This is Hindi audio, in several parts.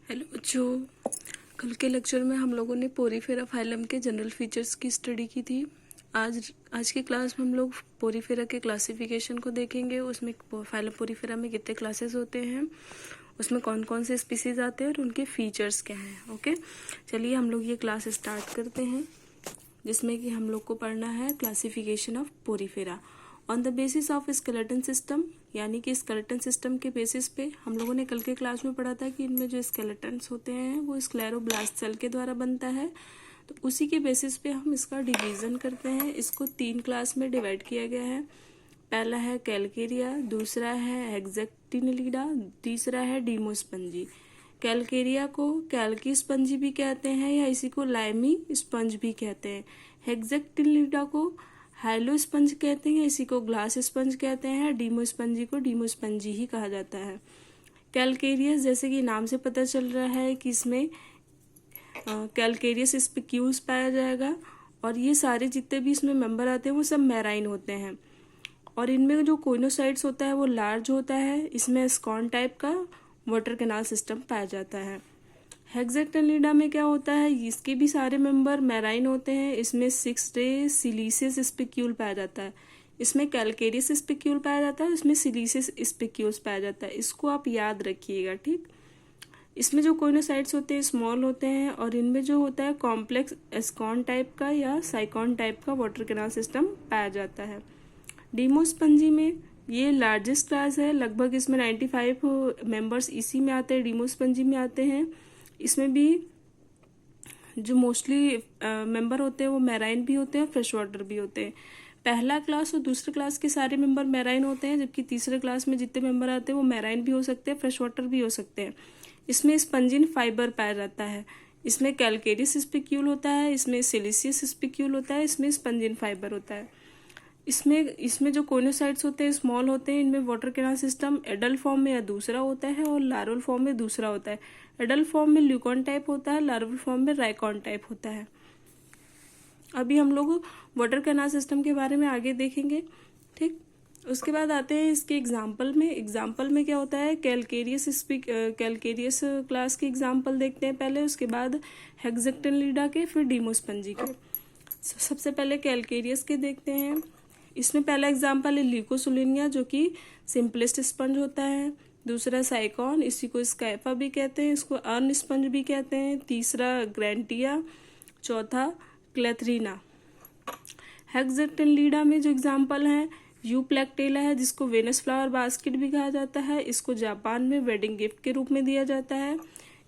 हेलो बच्चों, कल के लेक्चर में हम लोगों ने पोरीफेरा फाइलम के जनरल फीचर्स की स्टडी की थी। आज की क्लास में हम लोग पोरीफेरा के क्लासिफिकेशन को देखेंगे। उसमें फाइलम पोरीफेरा में कितने क्लासेस होते हैं, उसमें कौन कौन से स्पीसीज आते हैं और उनके फीचर्स क्या हैं। ओके, चलिए हम लोग ये क्लास स्टार्ट करते हैं, जिसमें कि हम लोग को पढ़ना है classification of Porifera on the basis of skeleton system, यानी कि स्केलेटन सिस्टम के बेसिस पे। हम लोगों ने कल के क्लास में पढ़ा था कि इनमें जो स्केलेटन्स होते हैं वो स्क्लेरोब्लास्ट सेल के द्वारा बनता है, तो उसी के बेसिस पे हम इसका डिवीज़न करते हैं। इसको 3 क्लास में डिवाइड किया गया है। पहला है कैलकेरिया, दूसरा है हेक्सेक्टिनिलिडा, तीसरा है डीमोस्पंजी। कैलकेरिया को कैल्की स्पंजी भी कहते हैं या इसी को लाइमी स्पंज भी कहते हैं। हेक्सेक्टिनिलिडा को हाइलो स्पंज कहते हैं, इसी को ग्लास स्पंज कहते हैं। डीमोस्पंजी को डीमोस्पंजी ही कहा जाता है। कैलकेरियस, जैसे कि नाम से पता चल रहा है कि इसमें कैलकेरियस स्पिक्यूल्स पाया जाएगा, और ये सारे जितने भी इसमें मेंबर आते हैं वो सब मैराइन होते हैं। और इनमें जो कोइनोसाइट्स होता है वो लार्ज होता है। इसमें स्कॉन टाइप का वाटर कैनाल सिस्टम पाया जाता है। हेक्सेक्टिनिलिडा में क्या होता है, इसके भी सारे मेंबर मैराइन होते हैं। इसमें 6 रे सिलीसियस स्पिक्यूल पाया जाता है। इसमें कैलकेरियस स्पिक्यूल पाया जाता है, इसमें सिलीसियस स्पिक्यूल्स पाया जाता है। इसको आप याद रखिएगा, ठीक। इसमें जो कोइनोसाइट्स होते हैं स्मॉल होते हैं, और इनमें जो होता है कॉम्प्लेक्स एस्कॉन टाइप का या साइकॉन टाइप का वाटर कैनाल सिस्टम पाया जाता है। डीमोस्पंजी में ये लार्जेस्ट क्लास है, लगभग इसमें 95 मेंबर्स इसी में आते हैं, डीमोस्पंजी में आते हैं। इसमें भी जो मोस्टली मेंबर होते हैं वो मैराइन भी होते हैं, फ्रेश वाटर भी होते हैं। पहला क्लास और दूसरे क्लास के सारे मेंबर मैराइन होते हैं, जबकि तीसरे क्लास में जितने मेंबर आते हैं वो मैराइन भी हो सकते हैं, फ्रेश वाटर भी हो सकते हैं। इसमें स्पंजिन फाइबर पाया जाता है। इसमें कैलकेरियस स्पिक्यूल होता है, इसमें सिलिसियस स्पिक्यूल होता है, इसमें स्पंजिन फाइबर होता है। इसमें जो कोइनोसाइट्स होते हैं स्मॉल होते हैं। इनमें water canal system adult form में या दूसरा होता है और लार्वल फॉर्म में दूसरा होता है। एडल्ट फॉर्म में ल्यूकॉन टाइप होता है, लार्वल फॉर्म में राइकॉन टाइप होता है। अभी हम लोग वाटर कैनाल सिस्टम के बारे में आगे देखेंगे, ठीक। उसके बाद आते हैं इसके एग्जाम्पल में। एग्जाम्पल में क्या होता है, कैलकेरियस क्लास के एग्जाम्पल देखते हैं पहले, उसके बाद हेक्सेक्टिनिलिडा के, फिर डीमोस्पंजी के। सबसे पहले कैलकेरियस के देखते हैं। इसमें पहला एग्जाम्पल है ल्यूकोसुलिनिया, जो कि सिंपलेस्ट स्पंज होता है। दूसरा साइकॉन, इसी को स्कैफा भी कहते हैं, इसको अर्न स्पंज भी कहते हैं। तीसरा ग्रैंटिया, चौथा क्लेथरीना। हेक्सेक्टिनिलिडा में जो एग्जाम्पल है यूप्लेक्टेला है, जिसको वेनस फ्लावर बास्केट भी कहा जाता है। इसको जापान में वेडिंग गिफ्ट के रूप में दिया जाता है।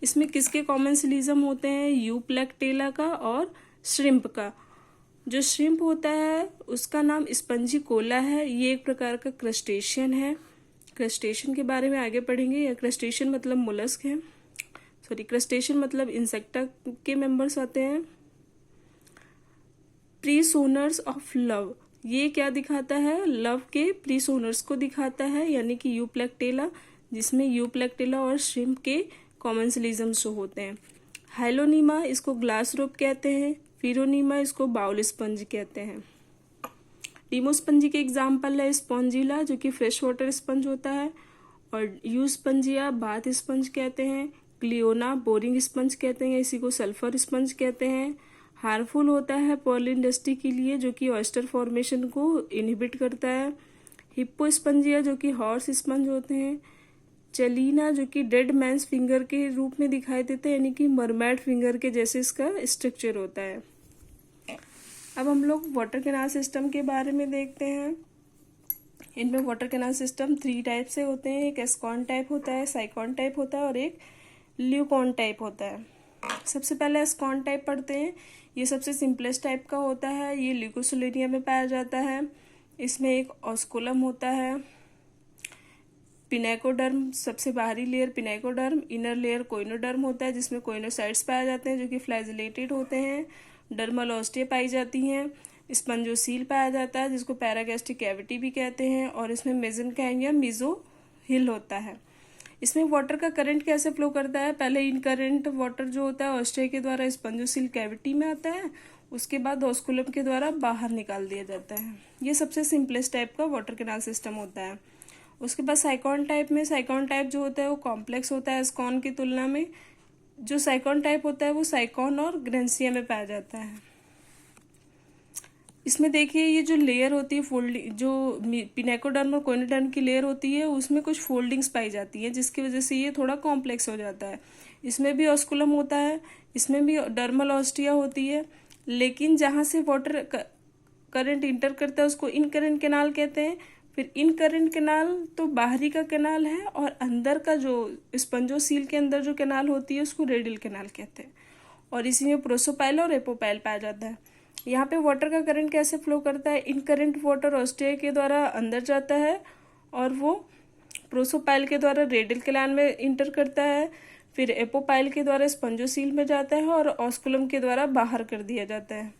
इसमें किसके कॉमन सिलिज्म होते हैं, यूप्लेक्टेला का और श्रिम्प का। जो श्रिम्प होता है उसका नाम स्पंजी कोला है। ये एक प्रकार का क्रस्टेशियन है। क्रस्टेशियन के बारे में आगे पढ़ेंगे। या क्रस्टेशियन मतलब मोलस्क है, सॉरी क्रस्टेशियन मतलब इंसेक्टा के मेंबर्स आते हैं। प्रीसोनर्स ऑफ लव, ये क्या दिखाता है, लव के प्रीसोनर्स को दिखाता है, यानी कि यूप्लेक्टेला, जिसमें यूप्लेक्टेला और श्रिम्प के कॉमन सिलिज्म शो होते हैं। हाइलोनीमा, इसको ग्लास रोप कहते हैं। फिरोनीमा, इसको बाउल स्पंज कहते हैं। डीमोस्पंजी के एग्जाम्पल है स्पॉन्जिला, जो कि फ्रेश वाटर स्पंज होता है, और यूस्पंजिया बाथ स्पंज कहते हैं। क्लियोना बोरिंग स्पंज कहते हैं, इसी को सल्फर स्पंज कहते हैं। हार्मफुल होता है पर्ल इंडस्ट्री के लिए, जो कि ऑयस्टर फॉर्मेशन को इनहिबिट करता है। हिप्पोस्पंजिया, जो कि हॉर्स स्पंज होते हैं। चलीना, जो कि डेड मैंस फिंगर के रूप में दिखाई देते हैं, यानी कि मरमैड फिंगर के जैसे इसका स्ट्रक्चर होता है। अब हम लोग वाटर कैनाल सिस्टम के बारे में देखते हैं। इनमें वाटर कैनाल सिस्टम 3 टाइप से होते हैं। एक एस्कॉन टाइप होता है, साइकॉन टाइप होता है, और एक ल्यूकॉन टाइप होता है। सबसे पहले एस्कॉन टाइप पढ़ते हैं। ये सबसे सिंपलेस्ट टाइप का होता है। ये ल्यूकोसुलिनिया में पाया जाता है। इसमें एक ऑस्कुलम होता है। पिनेकोडर्म, सबसे बाहरी लेयर पिनेकोडर्म, इनर लेयर कोइनोडर्म होता है, जिसमें कोइनोसाइट्स पाए जाते हैं जो कि फ्लैजिलेटेड होते हैं। डर्मल ऑस्टिया पाई जाती हैं। स्पंजोसील पाया जाता है, जिसको पैरागैस्ट्रिक कैविटी भी कहते हैं, और इसमें मेसेनकाइम या मीजोहिल होता है। इसमें वाटर का करंट कैसे फ्लो करता है, पहले इन करंट वाटर जो होता है ऑस्टिया के द्वारा स्पंजोसील कैविटी में आता है, उसके बाद ऑस्कुलम के द्वारा बाहर निकाल दिया जाता है। ये सबसे सिंपलेस्ट टाइप का वाटर कैनाल सिस्टम होता है। उसके बाद साइकॉन टाइप में, साइकॉन टाइप जो होता है वो कॉम्प्लेक्स होता है एस्कॉन की तुलना में। जो साइकॉन टाइप होता है वो साइकॉन और ग्रेंसिया में पाया जाता है। इसमें देखिए ये जो लेयर होती है फोल्डिंग, जो पिनेकोडर्म और कोइनोडर्म की लेयर होती है उसमें कुछ फोल्डिंग्स पाई जाती हैं जिसकी वजह से ये थोड़ा कॉम्प्लेक्स हो जाता है। इसमें भी ऑस्कुलम होता है, इसमें भी डर्मल ऑस्टिया होती है, लेकिन जहाँ से वाटर करंट इंटर करता है उसको इन करंट कैनाल कहते हैं। फिर इन करंट कैनाल तो बाहरी का कैनाल है, और अंदर का जो स्पंजोसील के अंदर जो कैनाल होती है उसको रेडियल कैनाल कहते हैं। और इसी में प्रोसोपाइल और एपोपाइल पाया जाता है। यहाँ पे वाटर का करंट कैसे फ्लो करता है, इन करंट वाटर ऑस्टिया के द्वारा अंदर जाता है और वो प्रोसोपाइल के द्वारा रेडियल कैनाल में इंटर करता है, फिर एपोपाइल के द्वारा स्पंजोसील में जाता है और ऑस्कुलम के द्वारा बाहर कर दिया जाता है।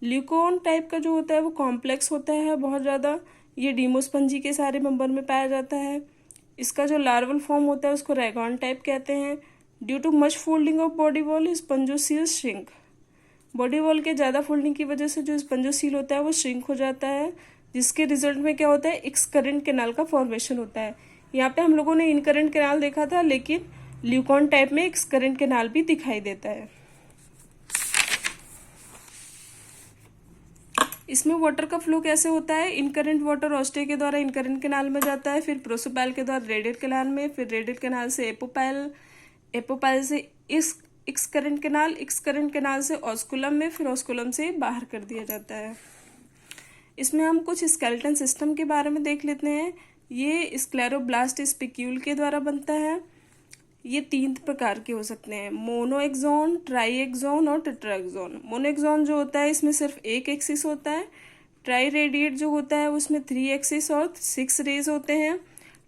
ल्यूकोन टाइप का जो होता है वो कॉम्प्लेक्स होता है बहुत ज़्यादा, ये डीमोस्पंजी के सारे मेंबर में पाया जाता है। इसका जो लार्वल फॉर्म होता है उसको रैगॉन टाइप कहते हैं। Due too much folding of body wall spongocoel shrink, body wall के ज़्यादा फोल्डिंग की वजह से जो स्पंजोसील होता है वो श्रिंक हो जाता है, जिसके रिजल्ट में क्या होता है, एक्स करंट कैनाल का फॉर्मेशन होता है। यहाँ पे हम लोगों ने इन करंट कैनाल देखा था, लेकिन ल्यूकॉन टाइप में एक्स करंट कैनाल भी दिखाई देता है। इसमें वाटर का फ्लो कैसे होता है, इन करंट वाटर ऑस्टिया के द्वारा इन करंट कैनाल में जाता है, फिर प्रोसोपाइल के द्वारा रेडियल कैनाल में, फिर रेडियल कैनाल से एपोपाइल, एपोपाइल से एक्स करंट कैनाल से ऑस्कुलम में, फिर ऑस्कुलम से बाहर कर दिया जाता है। इसमें हम कुछ स्केलेटन सिस्टम के बारे में देख लेते हैं। ये स्क्लेरोब्लास्ट स्पिक्यूल के द्वारा बनता है। ये 3 प्रकार के हो सकते हैं, मोनोएक्सॉन, ट्राईएक्सॉन और टेट्राएक्सॉन। मोनोएक्सॉन जो होता है इसमें सिर्फ एक एक्सिस होता है। ट्राई रेडिएट जो होता है उसमें 3 एक्सिस और 6 रेज होते हैं।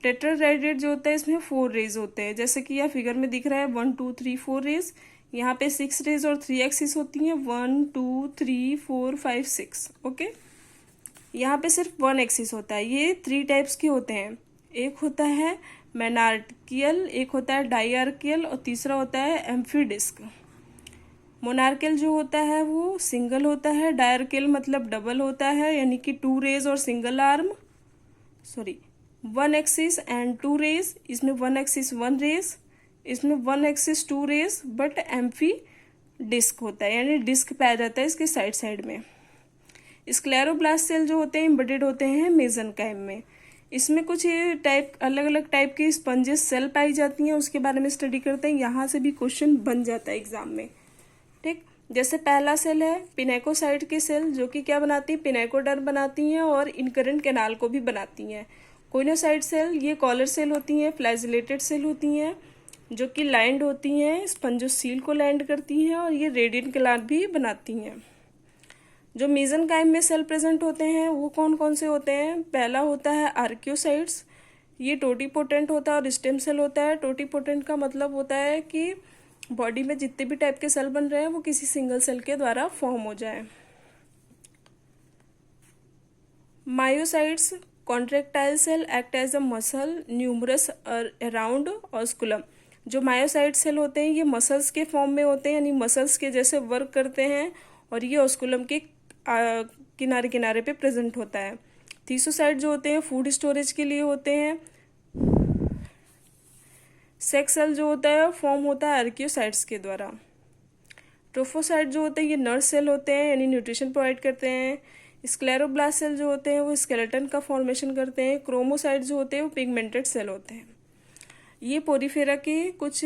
टेट्रा रेडिएट जो होता है इसमें 4 रेज होते हैं, जैसे कि यह फिगर में दिख रहा है 1 2 3 4 रेज। यहाँ पे 6 रेज और 3 एक्सिस होती हैं, 1 2 3 4 5 6। ओके, यहाँ पे सिर्फ 1 एक्सिस होता है। ये 3 टाइप्स के होते हैं, एक होता है मोनार्कियल, एक होता है डाइआर्कियल और तीसरा होता है एम्फीडिस्क। मोनार्कियल जो होता है वो सिंगल होता है, डाइआर्कियल मतलब डबल होता है, यानी कि 2 रेज और single arm, 1 axis and 2 rays. इसमें 1 एक्सिस 1 रेज, इसमें 1 axis 2 rays, but amphidisc होता है, यानी डिस्क पाया जाता है इसके साइड साइड में। स्क्लेरोब्लास्ट सेल जो होते हैं एम्बेडेड होते हैं मेसेनकाइम में। इसमें कुछ टाइप अलग अलग टाइप की स्पंजेस सेल पाई जाती हैं, उसके बारे में स्टडी करते हैं। यहाँ से भी क्वेश्चन बन जाता है एग्जाम में। ठीक, जैसे पहला सेल है पिनेकोसाइट की सेल, जो कि क्या बनाती है, पिनेकोडर्म बनाती हैं और इनकरेंट कैनाल को भी बनाती हैं। कोइनोसाइट सेल ये कॉलर सेल होती हैं, फ्लैजिलेटेड सेल होती हैं, जो कि लैंड होती हैं, स्पंजोसील को लैंड करती हैं और ये रेडियल कैनाल भी बनाती हैं। जो मेसेनकाइम में सेल प्रेजेंट होते हैं वो कौन कौन से होते हैं, पहला होता है आर्कियोसाइट्स, ये टोटीपोटेंट होता है और स्टेम सेल होता है। टोटीपोटेंट का मतलब होता है कि बॉडी में जितने भी टाइप के सेल बन रहे हैं वो किसी सिंगल सेल के द्वारा फॉर्म हो जाए। Myocytes contractile cell act as a muscle numerous around osculum. जो मायोसाइट सेल होते हैं ये मसल्स के फॉर्म में होते हैं, यानी मसल्स के जैसे वर्क करते हैं, और ये ऑस्कुलम के किनारे किनारे पे प्रेजेंट होता है। थीसोसाइट जो होते हैं फूड स्टोरेज के लिए होते हैं। सेक्स सेल जो होता है फॉर्म होता है आर्कियोसाइट्स के द्वारा। ट्रोफोसाइट जो होते हैं ये नर्व सेल होते हैं, यानी न्यूट्रिशन प्रोवाइड करते हैं। स्क्लेरोब्लास्ट सेल जो होते हैं वो स्केलेटन का फॉर्मेशन करते हैं। क्रोमोसाइट जो होते हैं वो पिगमेंटेड सेल होते हैं। ये पोरीफेरा के कुछ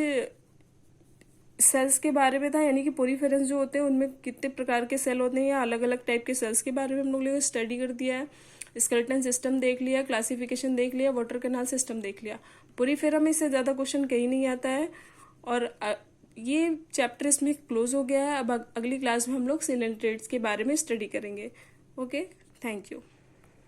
सेल्स के बारे में था, यानी कि पोरीफेरस जो होते हैं उनमें कितने प्रकार के सेल होते हैं या अलग अलग टाइप के सेल्स के बारे में हम लोग ने स्टडी कर दिया है। स्केलेटन सिस्टम देख लिया, क्लासिफिकेशन देख लिया, वाटर कैनाल सिस्टम देख लिया। पोरीफेरा में इससे ज़्यादा क्वेश्चन कहीं नहीं आता है, और ये चैप्टर इसमें क्लोज हो गया है। अब अगली क्लास में हम लोग सिलेंट्रेट्स के बारे में स्टडी करेंगे। Okay, thank you.